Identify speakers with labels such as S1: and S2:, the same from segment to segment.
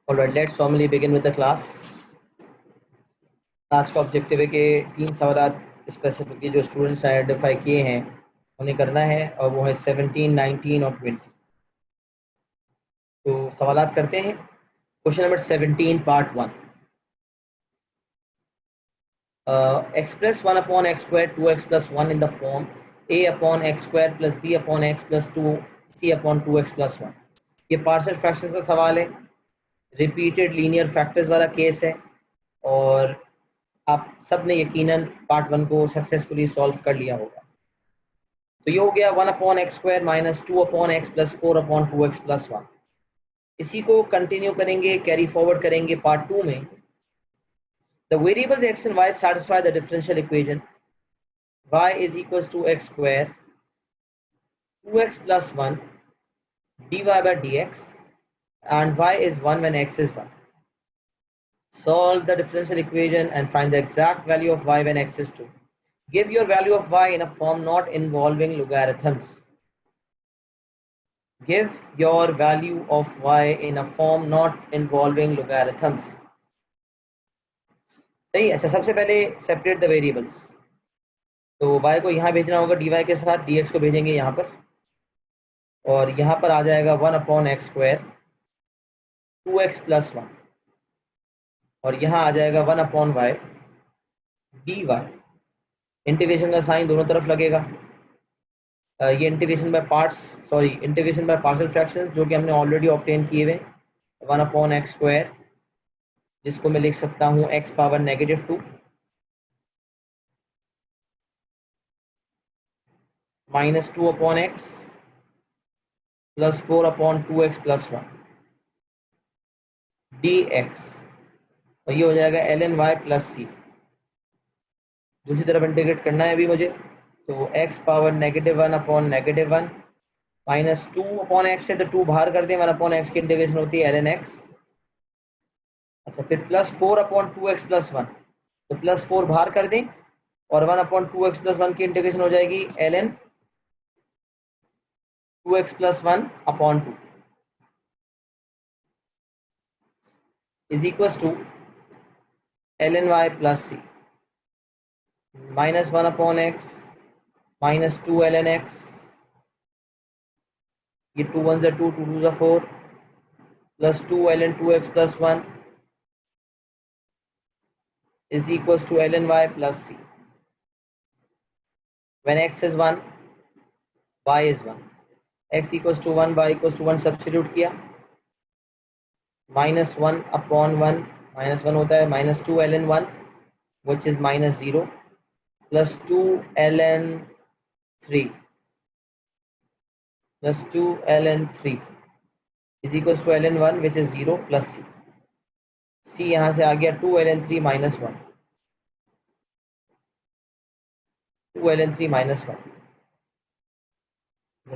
S1: Alright, let's formally begin with the class. आज का objective है कि 3 सवाल स्पेसिफिकली जो स्टूडेंट्स ने आइडेंटिफाई किए हैं उन्हें करना है और वो है 17, 19 और 20। तो सवालात करते हैं। Question number 17 part 1। Express 1 upon x square 2x plus 1 in the form a upon x square plus b upon x plus 2 c upon 2x plus 1। ये पार्शियल फ्रैक्शंस का सवाल है, रिपीटेड लीनियर फैक्टर्स वाला केस है और आप सब ने यकीनन पार्ट 1 को सक्सेसफुली सॉल्व कर लिया होगा। तो ये हो गया 1 upon x square minus 2 upon x plus 4 upon 2x plus 1। इसी को कंटिन्यू करेंगे, कैरी फॉरवर्ड करेंगे पार्ट 2 में। The variables x and y satisfy the differential equation y is equals to x square 2x plus 1 dy by dx and y is 1 when x is 1. Solve the differential equation and find the exact value of y when x is 2. Give your value of y in a form not involving logarithms. Give your value of y in a form not involving logarithms. सही। अच्छा, सबसे पहले separate the variables. तो y को यहाँ भेजना होगा dy के साथ, dx को भेजेंगे यहाँ पर और यहाँ पर आ जाएगा 1 upon x square 2x plus 1 और यहाँ आ जाएगा 1 अपॉन y dy। इंटीग्रेशन का साइन दोनों तरफ लगेगा। ये integration by parts, sorry integration by partial fractions जो कि हमने ऑलरेडी ऑब्टेन किए हुए। 1 अपॉन एक्स स्क्वायर जिसको मैं लिख सकता हूँ x power -2 minus 2 upon x plus 4 upon 2x plus 1 dx और ये हो जाएगा ln y प्लस c। दूसरी तरफ इंटीग्रेट करना है अभी मुझे, तो x power -1 upon -1 minus 2 upon x से तो 2 बाहर कर दें, 1 अपॉन एक्स की इंटीग्रेशन होती है ln x। अच्छा, फिर प्लस 4 अपॉन 2x प्लस 1 तो प्लस 4 बाहर कर दें और 1 अपॉन 2x प्लस 1 की इंटीग्रेशन हो जाएगी ln 2x plus 1 upon 2 is equal to ln y plus c minus 1 upon x minus 2 ln x, ये 2 1 जा 2 2 2 जा 4 plus 2 ln 2x plus 1 is equals to ln y plus c when x is 1 y is 1 x equals to 1 y equals to 1 substitute किया, minus 1 upon 1 minus 1 होता है minus 2 ln 1 which is minus 0 plus 2 ln 3 plus 2 ln 3 is equals to ln 1 which is 0 plus c। c यहाँ से आ गया 2 ln 3 minus 1 2 ln 3 minus 1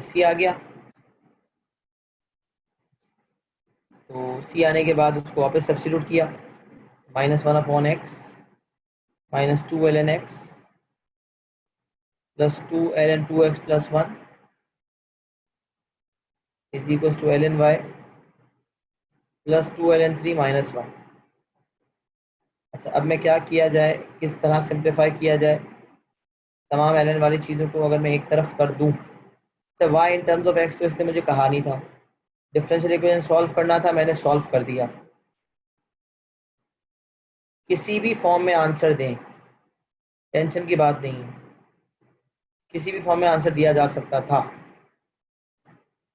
S1: c आ गया। तो c आने के बाद उसको वापस सब्स्टिट्यूट किया, minus 1 upon x minus 2 ln x plus 2 ln 2x plus 1 is equal to ln y plus 2 ln 3 minus 1। अच्छा, अब मैं क्या किया जाए, किस तरह सिंप्लीफाई किया जाए तमाम ln वाली चीज़ों को अगर मैं एक तरफ कर दूं। अच्छा, y in terms of x तो इसने मुझे कहा नहीं था, डिफरेंशियल इक्वेशन सॉल्व करना था, मैंने सॉल्व कर दिया। किसी भी फॉर्म में आंसर दें, टेंशन की बात नहीं है, किसी भी फॉर्म में आंसर दिया जा सकता था।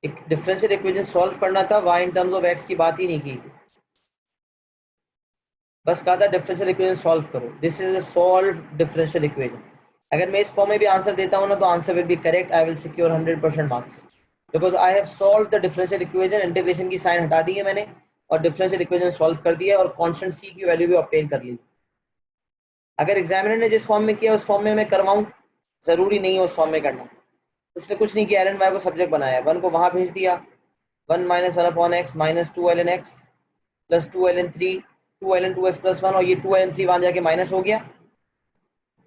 S1: एक डिफरेंशियल इक्वेशन सॉल्व करना था, y in terms of x की बात ही नहीं की थी, बस कहा था डिफरेंशियल इक्वेशन सॉल्व करो। This is a solve differential equation. अगर मैं इस फॉर्म में भी आंसर देता हूँ ना तो answer will be correct, I will secure 100% marks because I have solve the differential equation. Integration की साइन हटा दी है मैंने और डिफरेंशियल इक्वेशन सॉल्व कर दिया और कांस्टेंट c की वैल्यू भी ऑब्टेन कर ली। अगर एग्जामिनर ने जिस फॉर्म में किया उस फॉर्म में मैं करवाऊँ, जरूरी नहीं है उस फॉर्म में करना। उसने कुछ नहीं किया, ln y को सब्जेक्ट बनाया, 1 को वहां भेज दिया, 1 minus 1 upon x minus 2 ln x plus 2 ln 3 2 ln 2x plus 1 और ये 2 ln 3 वहां जाके माइनस हो गया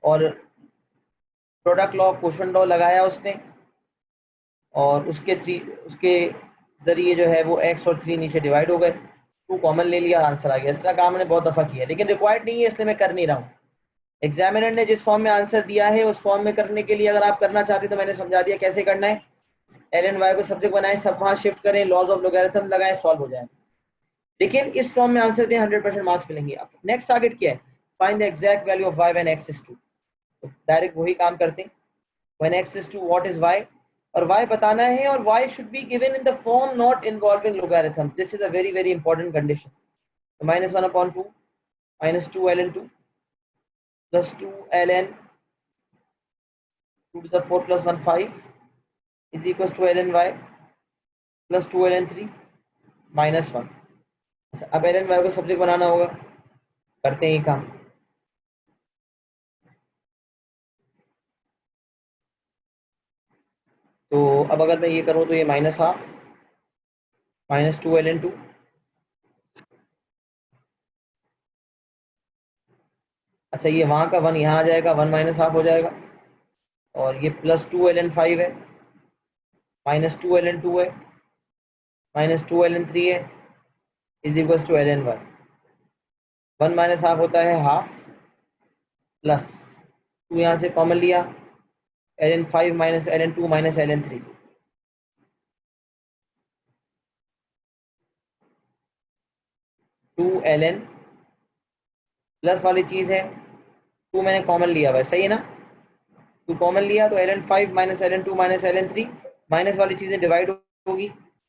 S1: और प्रोडक्ट लॉ क्वोशंट लॉ लगाया उसने और उसके जरिए जो है वो x और 3 नीचे डिवाइड हो गए। 2 कॉमन ले लिया और आंसर आ गया। इस तरह काम मैंने बहुत दफ़ा किया, लेकिन रिक्वायर्ड नहीं है इसलिए मैं कर नहीं रहा हूँ। एग्जामिनर ने जिस फॉर्म में आंसर दिया है उस फॉर्म में करने के लिए अगर आप करना चाहते तो मैंने समझा दिया कैसे करना है। एल एन वाई को सब्जेक्ट बनाएं, सब वहाँ शिफ्ट करें, लॉज ऑफ लोगैरिथम लगाएं, सॉल्व हो जाए। लेकिन इस फॉर्म में आंसर दें, 100% मार्क्स मिलेंगे। अब नेक्स्ट टारगेट क्या है? Find the exact value of y when x is 2। तो डायरेक्ट वही काम करते हैं, when x is 2 what is y, और y बताना है, और y should be given in the form not involving logarithm. This is a very very important condition. तो -1/2 -2 ln 2 plus 2 ln 2 to the 4 plus 1 5 is equals to ln y plus 2 ln 3 -1। अच्छा, अब ln y को subject बनाना होगा, करते हैं ये काम। तो अब अगर मैं ये करूँ तो ये -1/2 -2 ln 2, अच्छा ये वहाँ का 1 यहाँ आ जाएगा, 1 -1/2 हो जाएगा, और ये +2 ln 5 है, -2 ln 2 है, -2 ln 3 है, is equals to ln y। 1 -1/2 होता है हाफ, प्लस 2 यहाँ से कॉमन लिया, ln 5 minus ln 2 minus ln 3, 2 ln plus वाली चीज़ है, 2 मैंने कॉमन लिया हुआ है, सही है ना? 2 कॉमन लिया तो ln 5 minus ln 2 minus ln 3, minus वाली चीज़ें डिवाइड होगी,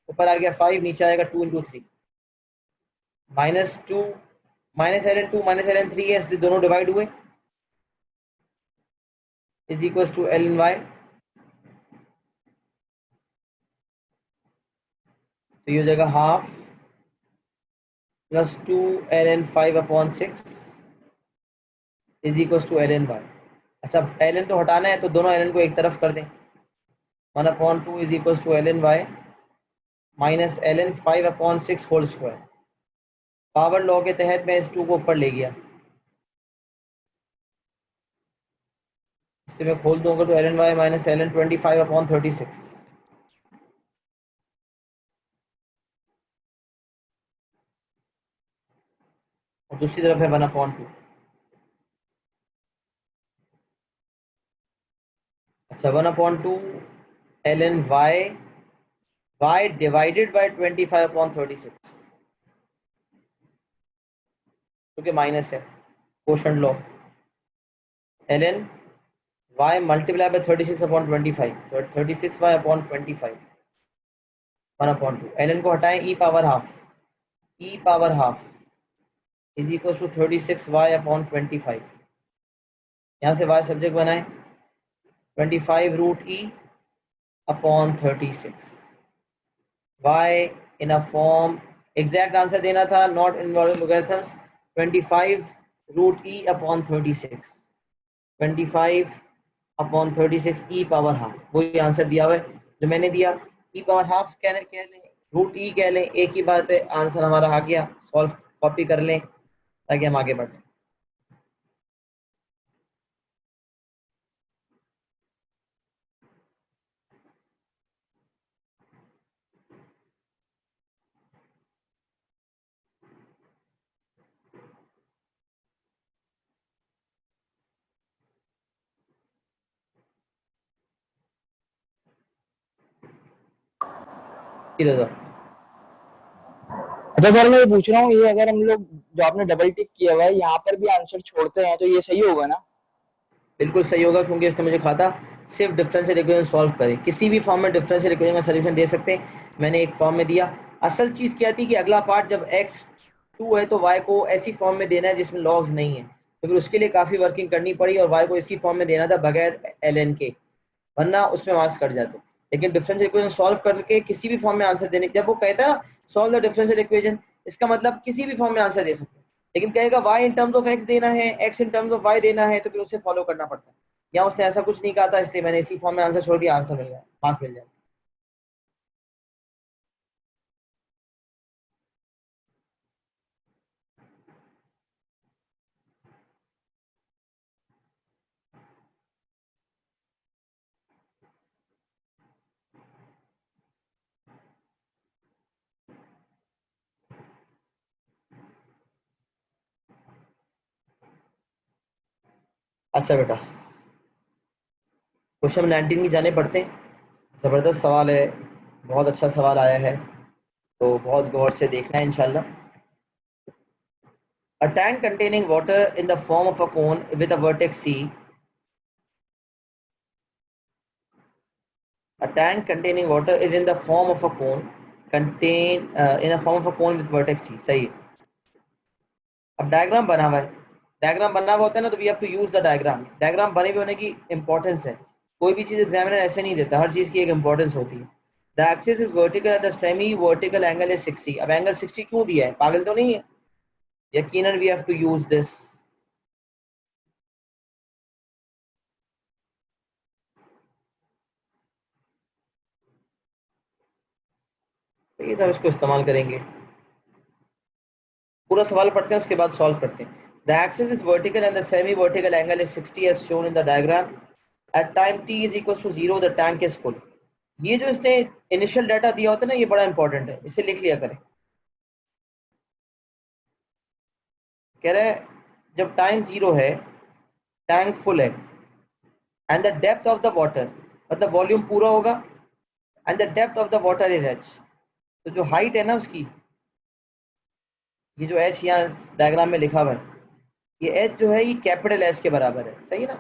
S1: ऊपर आ गया 5, नीचे आएगा 2 into 3, -2 minus ln 2 minus ln 3 है इसलिए दोनों डिवाइड हुए, is equals to ln y। तो ये हो जाएगा half plus 2 ln 5/6 is equals to ln y। अच्छा, ln तो हटाना है तो दोनों ln को एक तरफ कर दें, 1/2 is equals to ln y minus ln 5/6 whole square. Power law के तहत मैं इस 2 को ऊपर ले गया, इससे मैं खोल दूंगा तो ln y माइनस ln 25/36, और दूसरी तरफ है 1/2। अच्छा, 1/2 ln y डिवाइडेड बाय 25/36, क्योंकि माइनस है, quotient law, ln y multiply by 36/25, तो 36y/25, 1/2। ln को हटाएं, e power half is equal to 36y/25। यहाँ से y सब्जेक्ट बनाएं, 25√e/36, y in a form, exact answer देना था, not involving logarithms, 25√e/36, 25/36 e power half, वही answer दिया हुआ है जो मैंने दिया। e पावर हाफ कह लें, रूट ई कह लें, एक ही बात है, आंसर हमारा आ गया। सॉल्व कॉपी कर लें ताकि हम आगे बढ़ें। रजा,
S2: अच्छा सर, मैं ये पूछ रहा हूँ, ये अगर हम लोग जो आपने डबल टिक किया हुआ है यहाँ पर भी आंसर छोड़ते हैं तो ये सही होगा ना?
S1: बिल्कुल सही होगा, क्योंकि इसने मुझे कहा था सिर्फ डिफरेंशियल इक्वेशन सॉल्व करें, किसी भी फॉर्म में डिफरेंशियल इक्वेशन का सॉल्यूशन दे सकते हैं। मैंने एक फॉर्म में दिया। असल चीज़ क्या थी कि अगला पार्ट जब x 2 है तो y को ऐसी फॉर्म में देना है जिसमें लॉग्स नहीं है, तो फिर उसके लिए काफ़ी वर्किंग करनी पड़ी और y को इसी फॉर्म में देना था बगैर ln के, वरना उसमें मार्क्स कट जाते। लेकिन डिफरेंशियल इक्वेशन सॉल्व करके किसी भी फॉर्म में आंसर देने, जब वो कहता है ना सॉल्व द डिफरेंशियल इक्वेशन, इसका मतलब किसी भी फॉर्म में आंसर दे सकते हैं, लेकिन कहेगा y in terms of x देना है, x in terms of y देना है, तो फिर उसे फॉलो करना पड़ता है। या उसने ऐसा कुछ नहीं कहा था, इसलिए मैंने इसी फॉर्म में आंसर छोड़ दिया, आंसर मिल गया, मार्क्स मिल जाए। अच्छा बेटा, क्वेश्चन 19 की जाने पड़ते हैं। ज़बरदस्त सवाल है, बहुत अच्छा सवाल आया है, तो बहुत गौर से देखना है इंशाल्लाह। A tank containing water in the form of a cone with a vertex C. A tank containing water is in the form of a cone in a form of a cone with vertex C. सही है। अब diagram बना हुआ है, diagram बना हुआ होता है ना, तो we have to use the diagram. Diagram बने हुए होने की इंपॉर्टेंस है, कोई भी चीज एग्जामिनर ऐसे नहीं देता, हर चीज की एक इंपॉर्टेंस होती है। The axis is vertical and the semi vertical angle is 60। अब एंगल 60 क्यों दिया है, पागल तो नहीं है? यकीनन we have to use this. ये तो इसको इस्तेमाल करेंगे। पूरा सवाल पढ़ते हैं, उसके बाद सॉल्व करते हैं। The axis is vertical and the semi-vertical angle is 60 as shown in the diagram. At time t is equals to 0, the tank is full. ये जो इसने इनिशियल डाटा दिया होता है ना, ये बड़ा इंपॉर्टेंट है, इसे लिख लिया करें। कह रहा है जब टाइम 0 है, टैंक फुल है, and the depth of the water, मतलब वॉल्यूम पूरा होगा, and the depth of the water is h। तो जो हाइट है ना उसकी, ये जो h यहाँ डायग्राम में लिखा हुआ है, ये h जो है ये कैपिटल H के बराबर है, सही है ना?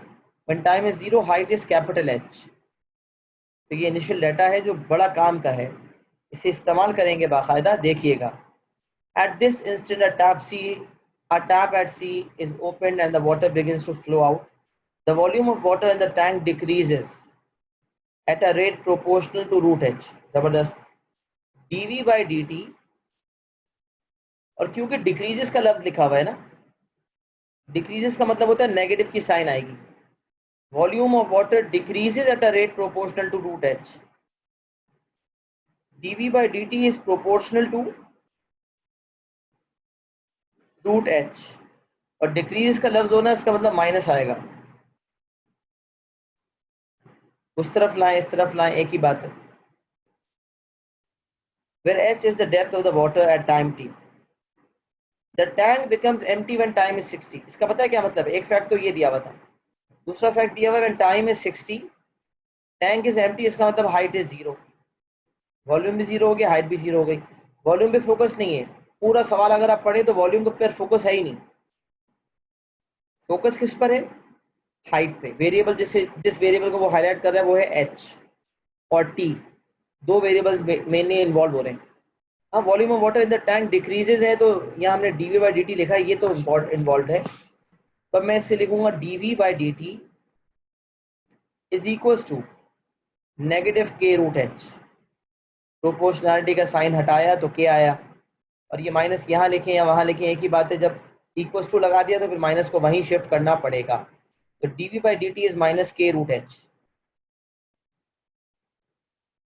S1: When time is 0, height is capital H। तो ये इनिशियल डाटा है जो बड़ा काम का है, इसे इस्तेमाल करेंगे बाकायदा, देखिएगा। At this instant a tap at C is opened and the water begins to flow out. The volume of water in the tank decreases at a rate proportional to root h। जबरदस्त। dv by dt, और क्योंकि decreases का लफ्ज लिखा हुआ है ना, decreases का मतलब होता है नेगेटिव की साइन आएगी। Volume of water decreases at a rate proportional to root h। dv by dt is proportional to root h, और डिक्रीज का लफ्ज होना इसका मतलब माइनस आएगा। उस तरफ लाएं इस तरफ लाएं, एक ही बात है। where h is the depth of the water at time t, the tank becomes empty when time is 60। इसका पता है क्या मतलब है? एक फैक्ट तो ये दिया हुआ था, दूसरा फैक्ट दिया हुआ है when time is 60 tank is empty, इसका मतलब हाइट इज 0। वॉल्यूम भी 0 हो गया, हाइट भी 0 हो गई। वॉल्यूम पे फोकस नहीं है, पूरा सवाल अगर आप पढ़े तो वॉल्यूम के ऊपर फोकस है ही नहीं। फोकस किस पर है? हाइट पे। वेरिएबल जिस वेरिएबल को वो हाईलाइट कर रहा है वो है h और t, दो वेरिएबल्स मेनली इन्वॉल्व हो रहे हैं। हाँ, volume of water in the tank decreases है, तो यहाँ हमने dv बाई dt लिखा है, ये तो इन्वॉल्व है। तो मैं इससे लिखूंगा dv by dt is equals to negative k root h। Proportionality का साइन हटाया तो k आया, और ये माइनस यहाँ लिखें या वहां लिखें एक ही बात है, जब इक्वल्स टू लगा दिया तो फिर माइनस को वहीं शिफ्ट करना पड़ेगा। तो dv by dt is minus k root h।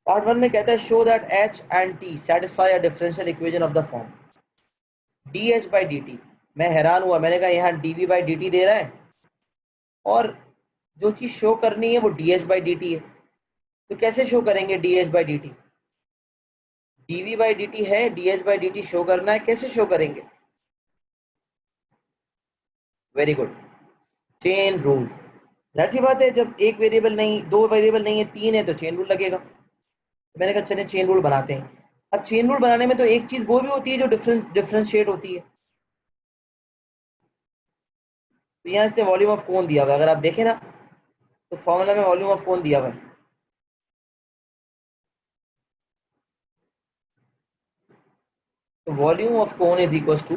S1: Part 1 में कहता है show that h and t satisfy a differential equation of the form dh by dt। मैं हैरान हुआ, मैंने कहा यहाँ dv बाई dt दे रहा है और जो चीज शो करनी है वो dh बाई dt है, तो कैसे शो करेंगे dh by dt? dv by dt है, dh बाई dt शो करना है, कैसे शो करेंगे? Very good, chain rule. जाहिर सी बात है, जब एक वेरिएबल नहीं, दो वेरिएबल नहीं है, तीन है, तो चेन रूल लगेगा। तो मैंने कहा चले चेन रूल बनाते हैं। अब चेन रूल बनाने में तो एक चीज वो भी होती है जो डिफरेंशिएट होती है। तो यहाँ इसने वॉल्यूम ऑफ कोन दिया हुआ है, अगर आप देखें ना तो फॉर्मूला में वॉल्यूम ऑफ कोन दिया हुआ है। तो volume of cone is equal to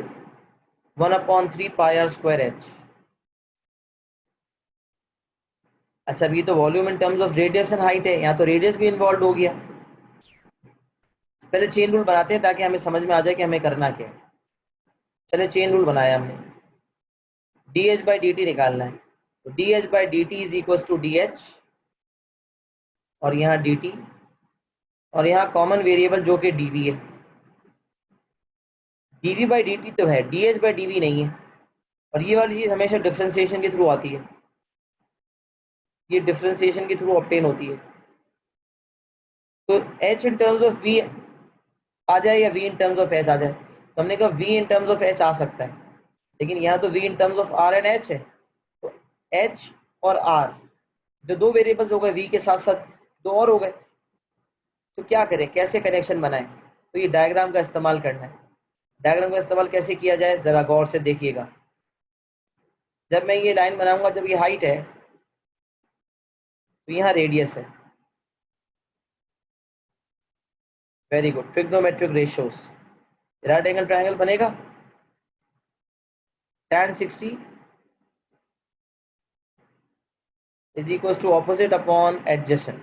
S1: 1/3 pi r square h. अच्छा, अभी तो volume in terms of radius and height है, यहाँ तो रेडियस भी इन्वॉल्व हो गया। पहले चेन रूल बनाते हैं ताकि हमें समझ में आ जाए कि हमें करना क्या है। चले चेन रूल बनाया हमने, dh बाई dt निकालना है, तो dh by dt is equal to dh, और यहाँ dt, और यहाँ कॉमन वेरिएबल जो कि dv है। dv बाई dt तो है, dh बाई dv नहीं है, और ये वाली चीज हमेशा डिफरेंशिएशन के थ्रू आती है, ये डिफरेंशिएशन के थ्रू ऑब्टेन होती है। तो h in terms of v आ जाए या v in terms of h आ जाए, तो हमने कहा v in terms of h आ सकता है, लेकिन यहाँ तो v in terms of r and h है, तो h और आर, जो दो वेरिएबल्स हो गए, वी के साथ साथ दो और हो गए, तो क्या करें, कैसे कनेक्शन बनाएं? तो ये डायग्राम का इस्तेमाल करना है। डायग्राम का इस्तेमाल कैसे किया जाए जरा गौर से देखिएगा। जब मैं ये लाइन बनाऊंगा, जब ये हाइट है तो यहाँ रेडियस है। Very good, trigonometric ratios, right angle triangle बनेगा। tan 60 is equal to opposite upon adjacent.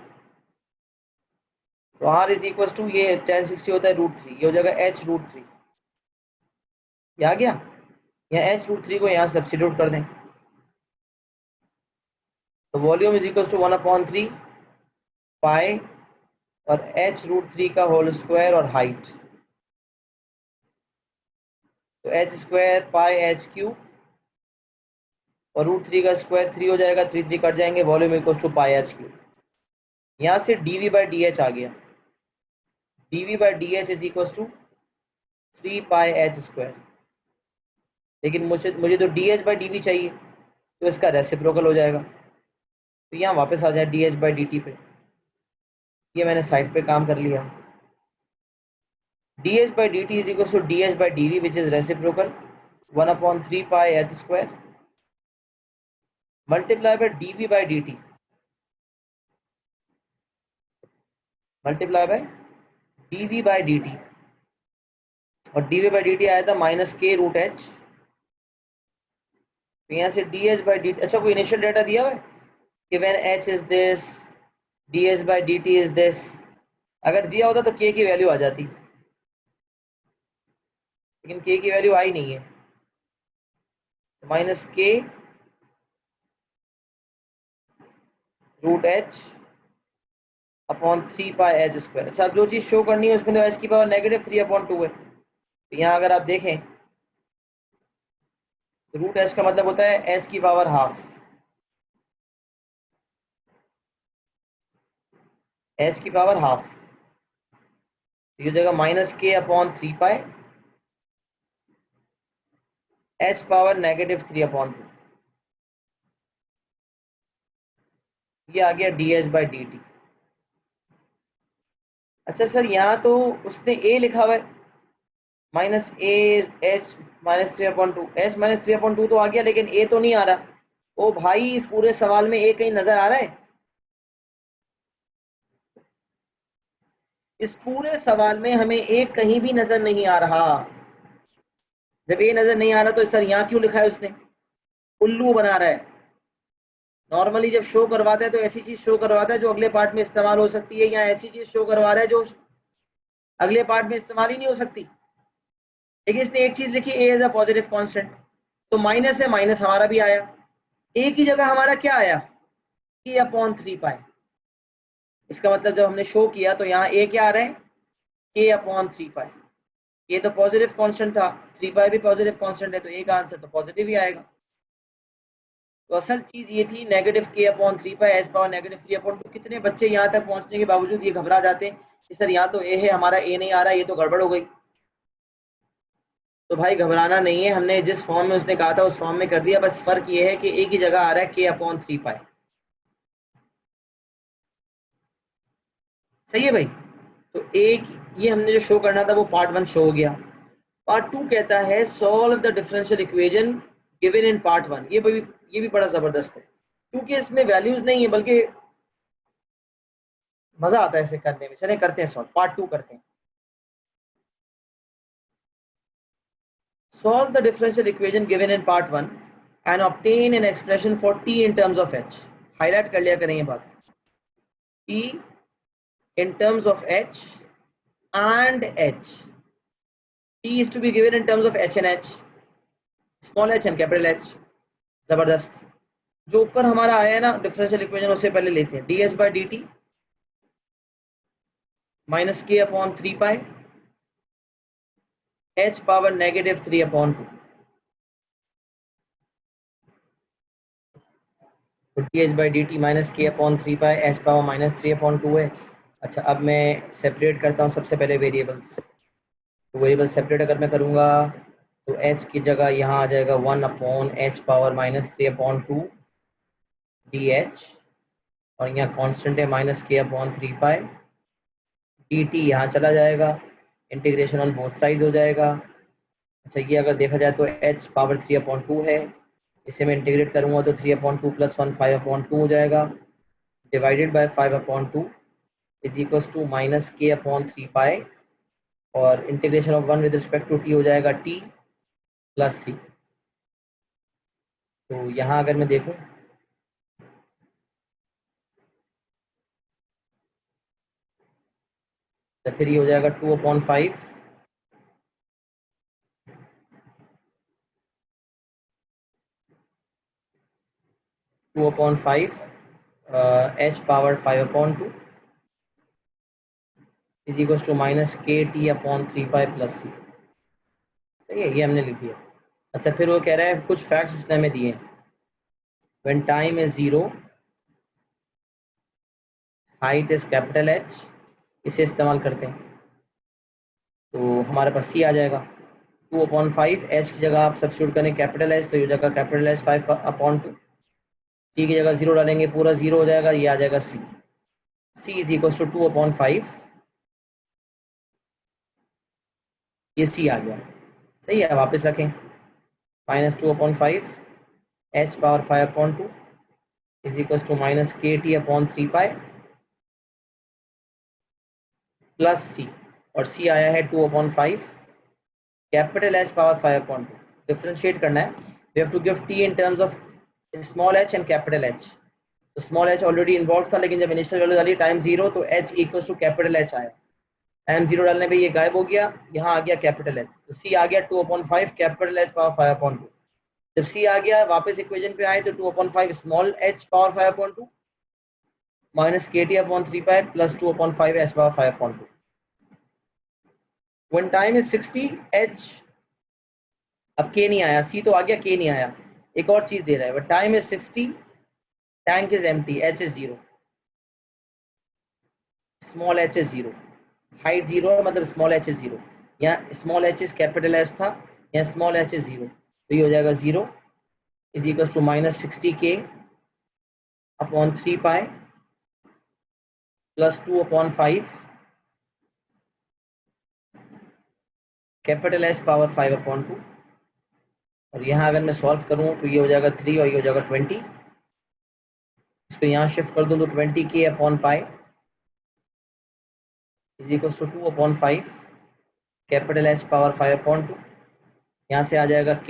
S1: तो r इज इक्वल टू, ये tan 60 होता है √3, ये हो जाएगा h √3। ये आ गया, यहाँ h √3 को यहाँ सब्स्टिट्यूट कर दें, तो वॉल्यूम इज इक्वल टू 1/3 पाई और h √3 का होल स्क्वायर और हाइट, तो h square pi h cube और √3 का स्क्वायर 3 हो जाएगा, 3 3 कट जाएंगे, volume equal to pi h cube. यहाँ से dv/dh आ गया, dv/dh is equal to 3 pi h square. लेकिन मुझे तो dh/dv चाहिए, तो इसका रेसिप्रोकल हो जाएगा, तो यहाँ वापस आ जाए dh/dt पे। ये मैंने साइड पे काम कर लिया। dh/dt is equal to dh/dv which is reciprocal 1/3 pi h square multiply by dv/dt multiply by dv/dt, और dv/dt आया था -k√h। तो यहाँ से dh/dt, अच्छा कोई इनिशियल डाटा दिया हुआ है कि when h is this dh/dt is this, अगर दिया होता तो k की वैल्यू आ जाती, लेकिन k की वैल्यू आई नहीं है, -k√h upon 3 pi h square. अच्छा, अब जो चीज शो करनी है उसमें तो h की पावर -3/2 है। तो यहाँ अगर आप देखें तो √h का मतलब होता है h की पावर हाफ, h की पावर हाफ, ये हो जाएगा -k/3 पाई h पावर -3/2। ये आ गया dh/dt। अच्छा सर, यहाँ तो उसने a लिखा हुआ है, -a(h -3/2), h -3/2 तो आ गया, लेकिन a तो नहीं आ रहा। ओ भाई, इस पूरे सवाल में a कहीं नजर आ रहा है? इस पूरे सवाल में हमें a कहीं भी नजर नहीं आ रहा। जब a नजर नहीं आ रहा तो सर यहाँ क्यों लिखा है उसने? उल्लू बना रहा है। नॉर्मली जब शो करवाता है तो ऐसी चीज शो करवाता है जो अगले पार्ट में इस्तेमाल हो सकती है, या ऐसी चीज शो करवा रहा है जो अगले पार्ट में इस्तेमाल ही नहीं हो सकती। लेकिन इसने एक चीज लिखी, a is a positive constant, तो माइनस है, माइनस हमारा भी आया। a की जगह हमारा क्या आया? k/3 पाई। इसका मतलब जब हमने शो किया तो यहाँ a क्या आ रहा है? k/3 पाई। ये तो पॉजिटिव कांस्टेंट था, 3 पाई भी पॉजिटिव कांस्टेंट है, तो a का आंसर तो पॉजिटिव ही आएगा। तो असल चीज ये थी -k/3 पाई h पावर -3/2। कितने बच्चे यहाँ तक पहुंचने के बावजूद ये घबरा जाते हैं कि सर यहाँ तो a है, हमारा a नहीं आ रहा, ये तो गड़बड़ हो गई। तो भाई घबराना नहीं है, हमने जिस फॉर्म में उसने कहा था उस फॉर्म में कर दिया, बस फर्क ये है कि a की जगह आ रहा है k/3 पाई। सही है भाई? तो एक ये हमने जो शो करना था वो पार्ट 1 शो हो गया। पार्ट 2 कहता है solve the differential equation given in part 1। ये भी बड़ा जबरदस्त है, क्योंकि इसमें वैल्यूज नहीं है, बल्कि मजा आता है इसे करने में। चले करते हैं सॉल्व, पार्ट 2 करते हैं। Solve the differential equation given in part 1 and obtain an expression for t in terms of h. Highlight कर लिया करें ये बात, t in terms of h and h. t is to be given in terms of h and h, small h and capital H. जबरदस्त। जो ऊपर हमारा आया है ना डिफरेंशियल इक्वेशन, उससे पहले लेते हैं dh/dt -k/3 पाई h पावर -3/2। तो dh/dt -k/3 पाई h पावर -3/2 है। अच्छा, अब मैं सेपरेट करता हूँ सबसे पहले वेरिएबल्स। तो वेरिएबल सेपरेट अगर मैं करूँगा तो h की जगह यहाँ आ जाएगा 1/h पावर -3/2 डी एच, और यहाँ कांस्टेंट है माइनस के अपॉन 3 पाई, डी टी यहाँ चला जाएगा, इंटीग्रेशन ऑन बोथ साइड्स हो जाएगा। अच्छा ये अगर देखा जाए तो h पावर 3/2 है, इसे मैं इंटीग्रेट करूँगा तो 3/2 + 1 5/2 हो जाएगा, divided by 5/2 is equals to minus k upon 3 pi, और integration of 1 with respect to t हो जाएगा t प्लस c। तो यहाँ अगर मैं देखूँ तो फिर ये हो जाएगा 2/5 h power 5/2 is equals to minus k t upon 3 pi plus c। सही है, ये हमने लिख दिया। अच्छा फिर वो कह रहा है कुछ फैक्ट्स उसने हमें दिए। When time is 0, height is capital H, इसे इस्तेमाल करते हैं तो हमारे पास c आ जाएगा। 2/5 h की जगह आप सब्स्टिट्यूट करें कैपिटल H, तो ये हो जाएगा कैपिटल H 5/2, c की जगह 0 डालेंगे, पूरा 0 हो जाएगा, ये आ जाएगा c। c is equal to 2/5, ये c आ गया। सही है, वापस रखें, minus 2/5 h power 5/2 is equal to minus k t upon 3 pi plus c, और c आया है 2/5 कैपिटल H पावर 5/2। डिफरेंशिएट करना है, we have to give t in terms of small h and capital H। तो small h already involve था, लेकिन जब initial value डाली टाइम 0 तो h equals to capital H आया। टाइम 0 डालने पे ये गायब हो गया, यहाँ आ गया कैपिटल H, तो c आ गया 2/5 कैपिटल H पावर 5/2। जब c आ गया वापस इक्वेशन पे आए तो 2/5 small h power 5/2 minus k t upon 3 pi plus 2/5 h power 5/2। When time is 60, h, अब k नहीं आया, c तो आ गया, k नहीं आया। एक और चीज दे रहा है, time is 60, tank is empty, h is 0, small h is 0, height 0 है मतलब स्मॉल h इज 0। यहाँ small h is capital H था, यहाँ स्मॉल h इज 0, तो ये हो जाएगा 0 is equal to minus 60k upon 3 pi plus 2/5 capital H power 5/2। और यहाँ अगर मैं सॉल्व करूँ तो ये हो जाएगा 3 और ये हो जाएगा 20, इसको यहाँ शिफ्ट कर दूँ तो 20k upon pi is equal to 2/5 capital H power 5/2। यहाँ से आ जाएगा k,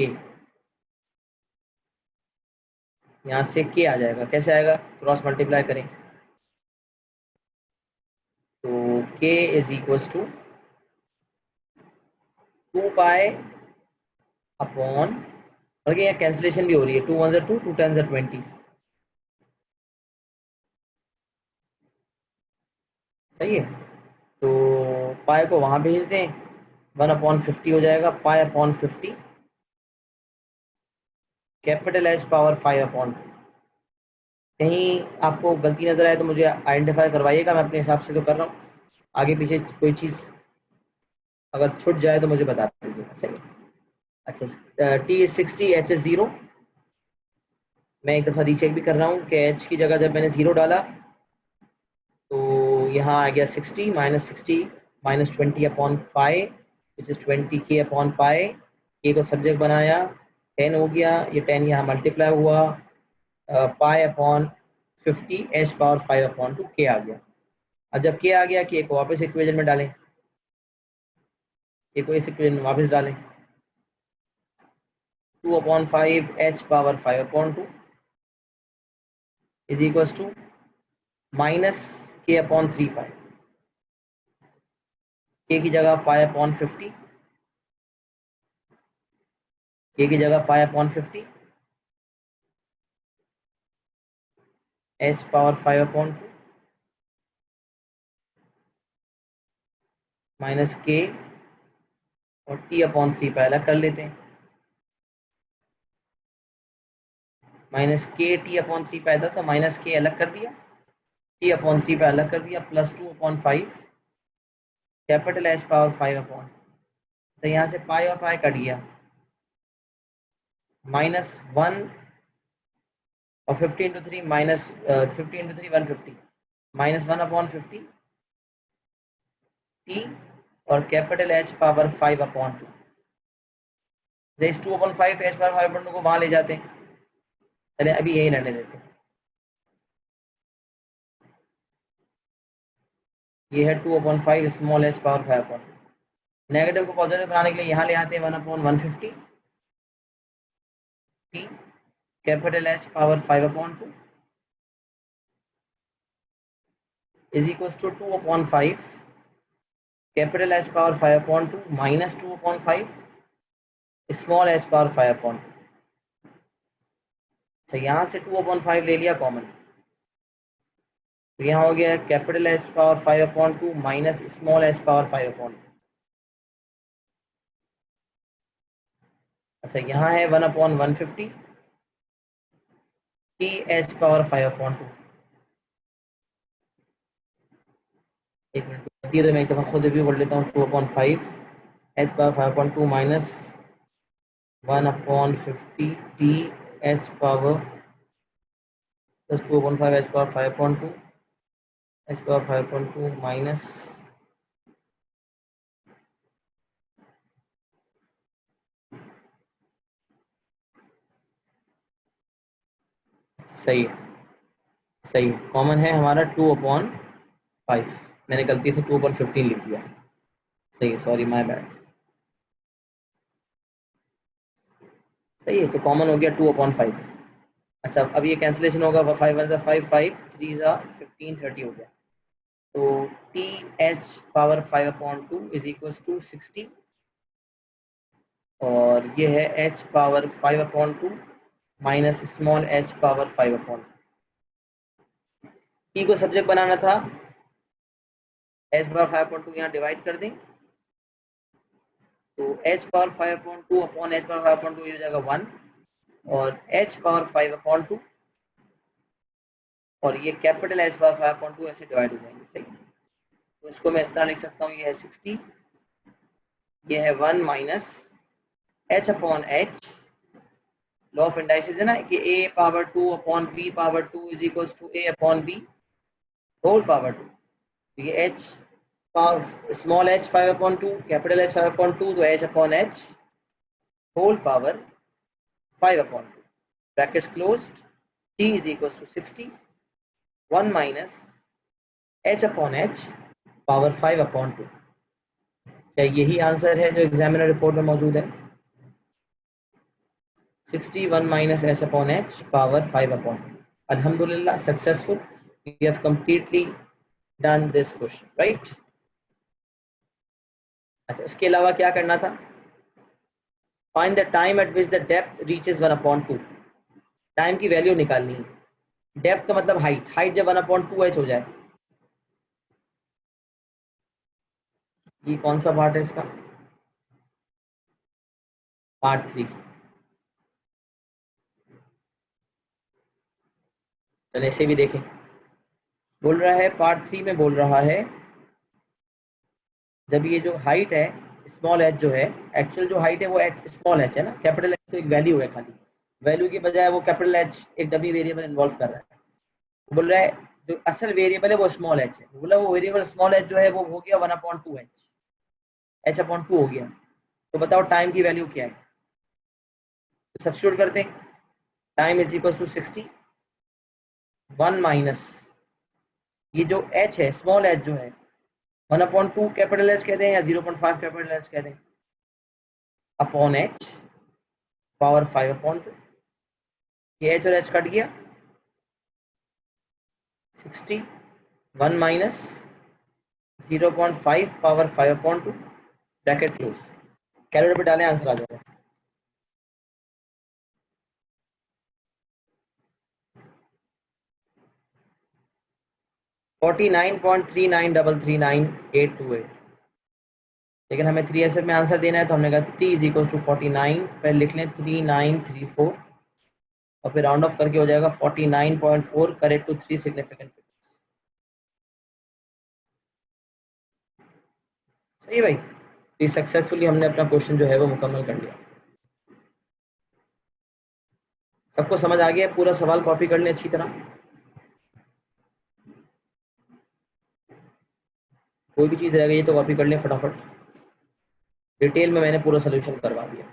S1: यहाँ से k आ जाएगा, कैसे आएगा, क्रॉस मल्टीप्लाई करें तो k is equal to 2 pi upon, और यहाँ कैंसिलेशन भी हो रही है, 2 1 2 2 10 20। सही है, तो पाई को वहां भेज दें, 1/50 हो जाएगा, पाई/50 कैपिटल H पावर 5/2। कहीं आपको गलती नजर आए तो मुझे आइडेंटिफाई करवाइएगा, मैं अपने हिसाब से तो कर रहा हूँ, आगे पीछे कोई चीज अगर छूट जाए तो मुझे बता दीजिएगा। सही है, अच्छा t इज 60, h इज 0। मैं एक दफ़ा रीचेक भी कर रहा हूँ कि h की जगह जब मैंने 0 डाला तो यहाँ आ गया 60 minus 20 upon pi which is 20k upon pi, k को सब्जेक्ट बनाया, 10 हो गया, ये 10 यहाँ मल्टीप्लाई हुआ, pi upon 50 h power 5/2 k आ गया। अब जब k आ गया, k को वापस इक्वेशन में डालें, k को इस इक्वेशन में वापस डालें, 2/5 h power 5/2 is equal to minus k upon 3 pi, k की जगह पाई/50, k की जगह पाई/50 h पावर 5/2 माइनस k और t/3 अलग कर लेते हैं, माइनस k t/3 था तो माइनस k अलग कर दिया, t/3 अलग कर दिया, प्लस 2/5 कैपिटल H पावर 5/, तो यहाँ से पाई और पाई कट गया, -1 और 50 into 3 minus 50 into 3 150 minus 1/50 t और कैपिटल H पावर 5/2 इस 2/5 H पावर 5/2 को वहां ले जाते हैं। चले अभी यही रहने देते हैं। ये है 2/5 स्मॉल h पावर 5/2। नेगेटिव को पॉजिटिव बनाने के लिए यहाँ ले आते हैं 1/150 t capital H power 5/2 is equal to 2/5 capital H power 5/2 minus 2/5 small h power 5/2। अच्छा यहाँ से 2/5 ले लिया कॉमन, तो यहाँ हो गया capital H power 5/2 minus small h power 5/2। अच्छा यहाँ है 1/150 t h पावर 5/2। एक मिनट तो मैं एक दफा खुद रिव्यू कर लेता हूँ। 2/5 h power 5/2 minus 1/50 t h power plus 2/5 h power 5/2 h power 5/2 minus सही है, सही कॉमन है हमारा 2/5। मैंने गलती से 2/15 लिख दिया, सही है, सॉरी माय बैड। सही है, तो कॉमन हो गया 2/5। अच्छा अब ये कैंसिलेशन होगा, 5 1 5 5 3 15 30 हो गया। तो t h power 5/2 is equal to 60 और ये है h power 5/2 minus small h power 5/2। t को सब्जेक्ट बनाना था, h पावर 5/2 यहाँ डिवाइड कर दें, तो h power 5/2 upon h power 5/2 ये हो जाएगा 1 और h पावर 5/2 और ये कैपिटल H पावर 5/2 ऐसे डिवाइड हो जाएंगे। सही, तो इसको मैं इस तरह लिख सकता हूँ, ये है 60, ये है 1 minus h upon h, law of indices है ना कि a power 2 upon b power 2 is equal to a upon b whole power 2। तो ये h power small h 5/2 capital H 5/2 तो h upon h whole power 5/2 brackets closed t is equal to 60 1 minus h upon h power 5/2। क्या यही answer है जो examiner report में मौजूद है? 61 minus h upon h power 5/2। अल्हम्दुलिल्लाह successful, we have completely done this question, right. अच्छा इसके अलावा क्या करना था? Find the time at which the depth reaches 1/2। Time की वैल्यू निकालनी है। डेप्थ का मतलब हाइट, हाइट जब 1/2h हो जाए, ये कौन सा पार्ट है इसका? पार्ट 3। चलिए इसे भी देखें। बोल रहा है पार्ट 3 में, बोल रहा है जब ये जो हाइट है स्मॉल h जो है, एक्चुअल जो हाइट है वो स्मॉल h है ना, कैपिटल H तो एक वैल्यू है, खाली वैल्यू की बजाय वो कैपिटल H एक डमी वेरिएबल इन्वॉल्व कर रहा है। तो बोल रहा है जो असल वेरिएबल है वो स्मॉल h है, बोला वो वेरिएबल स्मॉल h जो है वो हो गया 1/2h, h/2 हो गया। तो बताओ टाइम की वैल्यू क्या है? तो सब्स्टिट्यूट करते हैं, time is equal to 60 1 minus ये जो h है स्मॉल h जो है 1/2 कैपिटल H कह दें या 0.5 कैपिटल H कह दें अपॉन h पावर 5/2। ये h और h कट गया, 60 1 minus 0.5 power 5/2 bracket close. Calculator पे डालें, आंसर आ जाएगा। $49.39339828। लेकिन हमें 3SF में आंसर देना है, तो हमने कहा 3 इज इक्वल टू 49, पहले लिख लें 3934 और फिर राउंड ऑफ करके हो जाएगा 49.4, करेक्ट टू 3 सिग्निफिकेंट फिगर्स। सही भाई, ये सक्सेसफुली हमने अपना क्वेश्चन जो है वो मुकम्मल कर लिया। सबको समझ आ गया? पूरा सवाल कॉपी कर लें अच्छी तरह। कोई भी चीज़ रह गई तो कॉपी कर लें फटाफट। डिटेल में मैंने पूरा सोल्यूशन करवा दिया।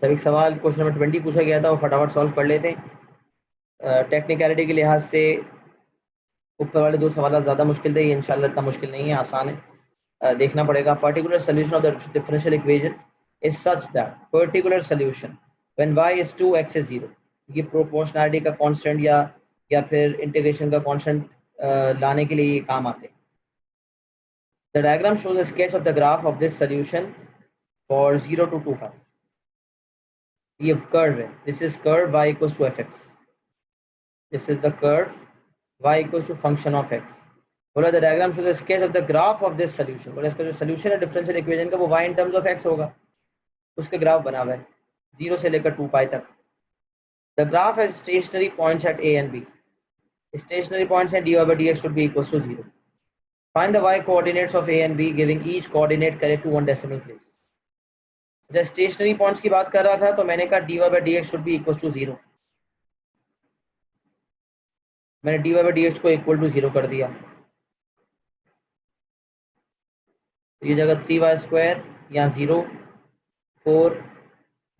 S1: सर एक सवाल क्वेश्चन नंबर 20 पूछा गया था, वो फटाफट सॉल्व कर लेते हैं। टेक्निकलिटी के लिहाज से ऊपर वाले दो सवाल ज़्यादा मुश्किल थे, ये इंशाल्लाह इतना मुश्किल नहीं है, आसान है। देखना पड़ेगा। Particular solution of the differential equation is such that particular solution when y is 2 x is 0, ये प्रोपोर्शनैलिटी का कांस्टेंट या फिर इंटीग्रेशन का कांस्टेंट लाने के लिए ये काम आते हैं। The diagram shows a sketch of the graph of this solution for 0 to 2 5। ये कर्व है, this is curve y equals to fx, this is the curve y equals to function of x। बोला the diagram shows the sketch of the graph of this solution, बोला इसका जो solution है differential equation का वो y in terms of x होगा, उसके graph बना हुआ है 0 से लेकर 2 पाई तक। The graph has stationary points at a and b, stationary points हैं dy by dx should be equals to 0। find the y coordinates of a and b giving each coordinate correct to one decimal place। जब stationery points की बात कर रहा था तो मैंने कहा dy by dx should be equals to 0, मैंने dy by dx को इक्वल टू 0 कर दिया। तो ये जगह 3y स्क्वायर, यहाँ 0, 4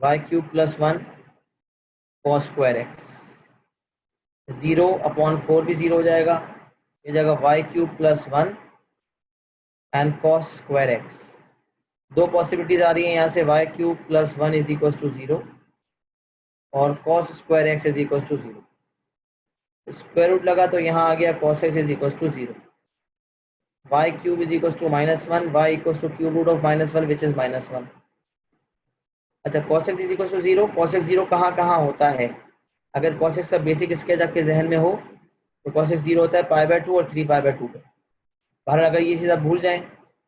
S1: y cube plus 1 cos square x, 0 upon 4 भी 0 हो जाएगा, ये जगह y cube plus 1 and cos square x। दो पॉसिबिलिटीज आ रही हैं यहाँ से, y cube plus 1 is equal to 0 और cos square x is equal to 0। Square root लगा तो यहाँ आ गया cos x is equal to 0, y cube is equal to -1, y equal to cube root of -1 which is -1। अच्छा cos x is equal to 0, cos x 0 कहाँ कहाँ होता है? अगर cos x का बेसिक स्केच आपके जहन में हो तो cos x 0 होता है π/2 और 3π/2 पे। बहरहाल अगर ये चीज़ आप भूल जाएं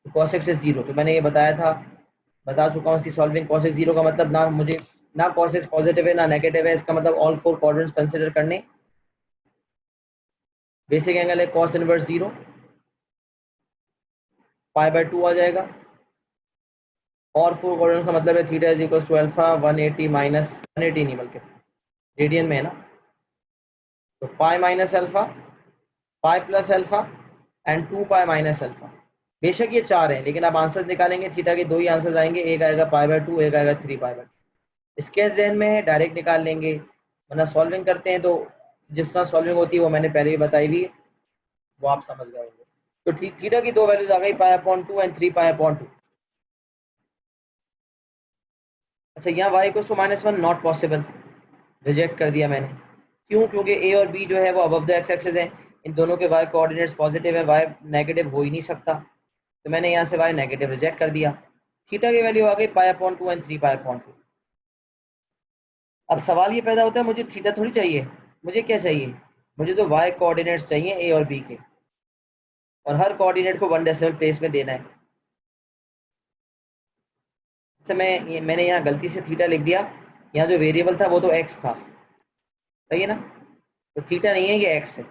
S1: तो cos x इज 0, तो मैंने ये बताया था, बता चुका हूँ इसकी सॉल्विंग। cos x 0 का मतलब ना cos x पॉजिटिव है ना नेगेटिव है, इसका मतलब ऑल फोर क्वाड्रेंट्स कंसिडर करने। बेसिक एंगल है cos इनवर्स 0, π/2 आ जाएगा, और फोर क्वाड्रेंट्स का मतलब है theta is equal to alpha 180 minus 180 नहीं बल्कि रेडियन में है ना, तो pi minus alpha, pi plus alpha and 2 pi minus alpha. बेशक ये चार हैं लेकिन आप आंसर्स निकालेंगे थीटा के दो ही आंसर्स आएंगे, एक आएगा π/2, एक आएगा 3π/2। इसके जहन में है डायरेक्ट निकाल लेंगे, वरना सॉल्विंग करते हैं तो जिस तरह सॉल्विंग होती है वो मैंने पहले ही बताई हुई है, वो आप समझ गए होंगे। तो थीटा की दो वैल्यूज आ गई π/2 एंड 3π/2। अच्छा यहाँ y equal to -1 not possible, reject कर दिया मैंने। क्यों? क्योंकि a और b जो है वो अबव द एक्स एक्सिस हैं, इन दोनों के y कोऑर्डिनेट्स पॉजिटिव है, y नेगेटिव हो ही नहीं सकता, तो मैंने यहाँ से y नेगेटिव रिजेक्ट कर दिया। थीटा की वैल्यू आ गई π/2 एंड 3π/2। अब सवाल ये पैदा होता है मुझे थीटा थोड़ी चाहिए, मुझे क्या चाहिए? मुझे तो y कोऑर्डिनेट्स चाहिए a और b के, और हर कोऑर्डिनेट को 1 डेसिमल प्लेस में देना है। अच्छा मैंने यहाँ गलती से थीटा लिख दिया, यहाँ जो वेरिएबल था वो तो x था, सही है ना, तो थीटा नहीं है ये x है।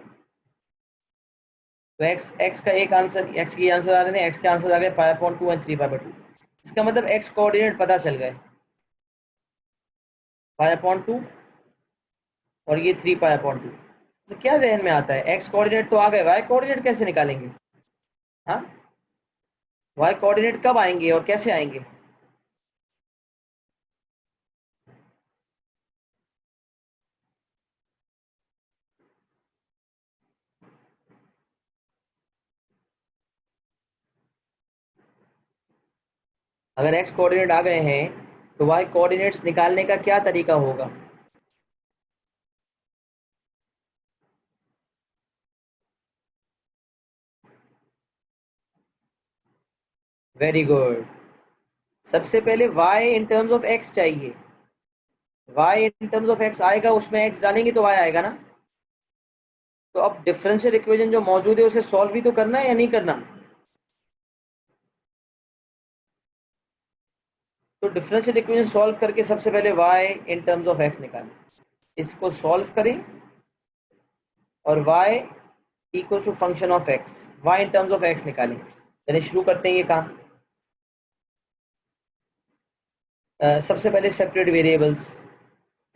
S1: तो x का एक आंसर, x की आंसर आ रहे हैं, x के आंसर आ गए π/2 एंड 3π/2। इसका मतलब x कोऑर्डिनेट पता चल गए, π/2 और ये 3π/2। तो क्या जहन में आता है, x कोऑर्डिनेट तो आ गए, y कोऑर्डिनेट कैसे निकालेंगे? हाँ, y कोऑर्डिनेट कब आएंगे और कैसे आएंगे? अगर x कोऑर्डिनेट आ गए हैं तो y कोऑर्डिनेट्स निकालने का क्या तरीका होगा? Very good. सबसे पहले y in terms of x चाहिए। y in terms of x आएगा, उसमें x डालेंगे तो y आएगा ना। तो अब डिफरेंशियल इक्वेशन जो मौजूद है उसे सॉल्व भी तो करना है या नहीं करना। तो डिफरेंशियल इक्वेशन सॉल्व करके सबसे पहले y in terms of x निकालें, इसको सॉल्व करें और y equal to function of x, y in terms of x निकालें। चलिए शुरू करते हैं ये काम। सबसे पहले separate variables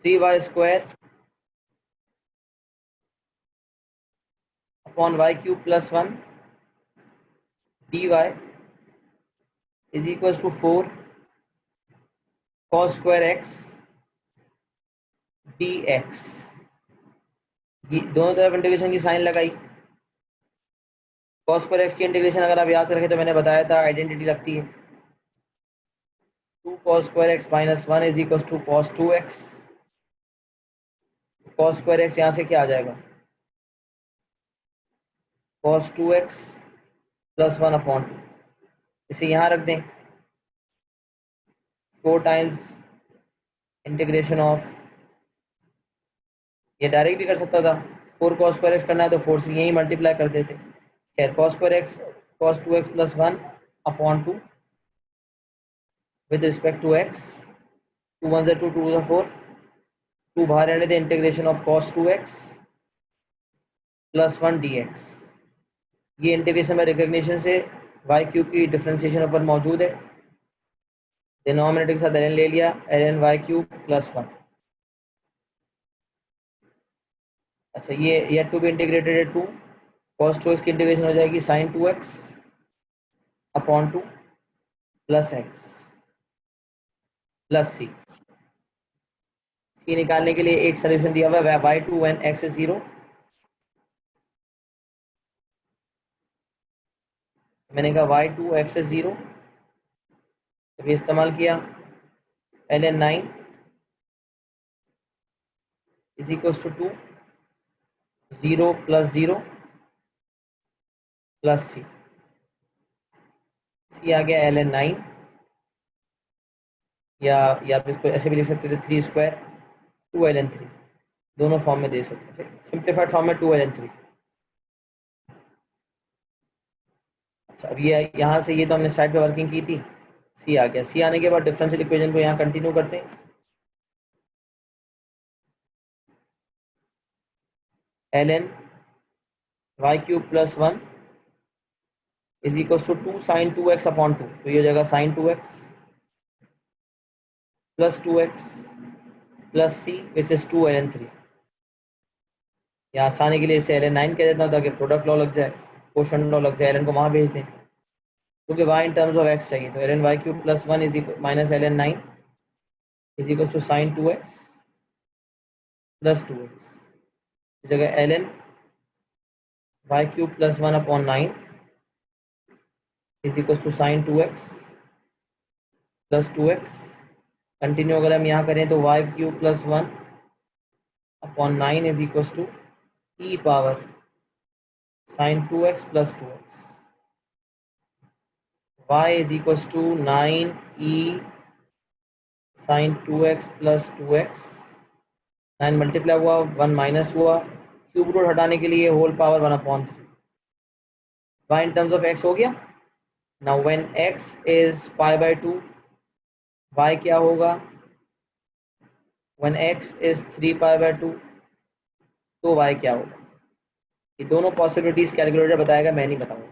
S1: 3y² upon y³ plus 1 dy is equal to 4 cos square x dx। ये दोनों तरफ इंटीग्रेशन की साइन लगाई। cos स्क्वायर x की इंटीग्रेशन अगर आप याद रखें तो मैंने बताया था आइडेंटिटी लगती है 2 cos square x minus 1 is equal to cos 2x। cos square x यहाँ से क्या आ जाएगा, cos 2x प्लस 1 अपॉन 2। इसे यहाँ रख दें 4 टाइम्स इंटीग्रेशन ऑफ, ये डायरेक्ट भी कर सकता था, 4 cos स्क्वायर x करना है तो 4 से यही मल्टीप्लाई कर देते। खैर cos square x cos 2x plus 1 upon 2 with respect to x, 2 1 2 2 4, 2 बाहर रहने दे, integration of cos 2x plus 1 dx। ये इंटीग्रेशन में रिकग्निशन से y³ की डिफरेंशिएशन ऊपर मौजूद है, डिनोमिनेटर के साथ ln ले लिया, ln y³ प्लस 1। अच्छा ये टू भी इंटीग्रेटेड है 2, cos 2x की इंटीग्रेशन हो जाएगी sin 2x upon 2 plus x plus c। c निकालने के लिए एक सोल्यूशन दिया हुआ है y2 when x is 0। मैंने कहा y2 x is 0, तो ये इस्तेमाल किया ln 9 is equal to 2 0 plus 0 plus C. C आ गया ln 9, या आप इसको ऐसे भी लिख सकते थे 3 स्क्वायर 2 ln 3, दोनों फॉर्म में दे सकते थे, सिंप्लीफाइड फॉर्म में 2 ln 3। अच्छा अब ये यहाँ से ये तो हमने साइड पे वर्किंग की थी, सी आ गया। सी आने के बाद डिफरेंशियल इक्वेशन को यहाँ कंटिन्यू करते हैं। ln y³ plus 1 is equal to 2 sin 2x upon 2, तो ये हो जाएगा sin 2x plus 2x plus c which is 2 ln 3। यहाँ आसानी के लिए इसे ln 9 कह देता हूँ ताकि प्रोडक्ट लॉ लग जाए, क्वोशंट लॉ लग जाए, ln को वहाँ भेज दें क्योंकि y in terms of x चाहिए। तो ln y³ plus 1 is equal minus ln 9 is equal to sin 2x plus 2x, जगह ln y³ plus 1 upon 9 is equal to sin 2x plus 2x। Continue अगर हम यहाँ करें तो y³ plus 1 upon 9 is equal to e power sin 2x plus 2x। y is equal to 9e sin 2x plus 2x। 9 multiply हुआ, 1 minus हुआ, cube root हटाने के लिए whole power 1 upon 3। y in terms of x हो गया। Now when x is pi by 2, y क्या होगा, when x is 3 pi by 2 तो y क्या होगा। ये दोनों पॉसिबिलिटीज कैलकुलेटर बताएगा, मैं नहीं बताऊंगा।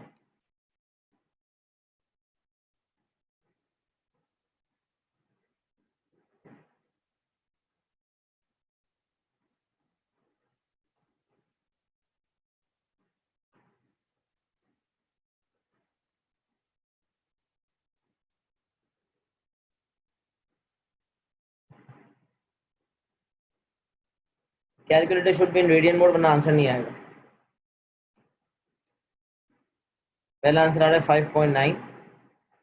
S1: Calculator should be in radian mode वरना आंसर नहीं आएगा। पहला आंसर आ रहा है 5.9,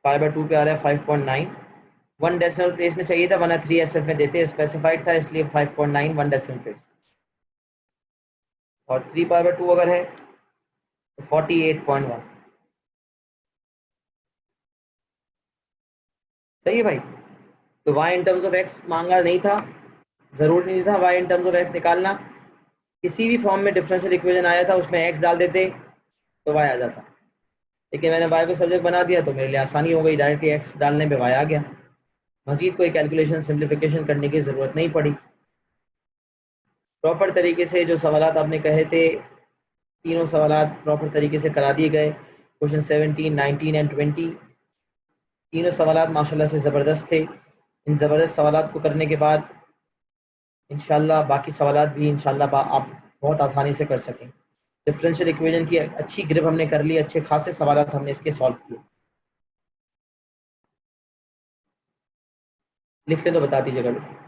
S1: 5/2 पे आ रहा है 5.9। 1 डेसिमल प्लेस में चाहिए था, वरना 3SF में देते, स्पेसिफाइड था इसलिए 5.9 1 डेसिमल प्लेस। और 3/2 अगर है तो 48.1। सही है भाई। तो y in terms of x मांगा नहीं था, जरूरी नहीं था y in terms of x निकालना, किसी भी फॉर्म में डिफरेंशियल इक्वेशन आया था उसमें x डाल देते तो y आ जाता, लेकिन मैंने y को सब्जेक्ट बना दिया तो मेरे लिए आसानी हो गई, डायरेक्टली x डालने पे y आ गया, मजीद कोई कैलकुलेशन सिंप्लीफिकेशन करने की ज़रूरत नहीं पड़ी। प्रॉपर तरीके से जो सवालात आपने कहे थे, तीनों सवालात प्रॉपर तरीके से करा दिए गए। क्वेश्चन 17, 19 एंड 20, तीनों सवालात माशाल्लाह से ज़बरदस्त थे। इन ज़बरदस्त सवालात को करने के बाद इंशाल्लाह बाकी सवालात भी इंशाल्लाह आप बहुत आसानी से कर सकें। डिफरेंशियल इक्वेशन की अच्छी ग्रिप हमने कर ली, अच्छे खासे सवालात हमने इसके सॉल्व किए। लिख लें तो बता दीजिएगा लोग।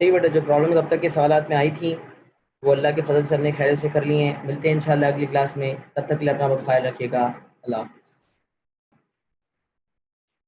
S1: सही बेटा, जो प्रॉब्लम अब तक के सवालात में आई थी वो अल्लाह के फजल से हमने खैर से कर लिए हैं। मिलते हैं इंशाल्लाह अगली क्लास में, तब तक के लिए अपना बहुत ख्याल रखिएगा। अल्लाह हाफ़िज़।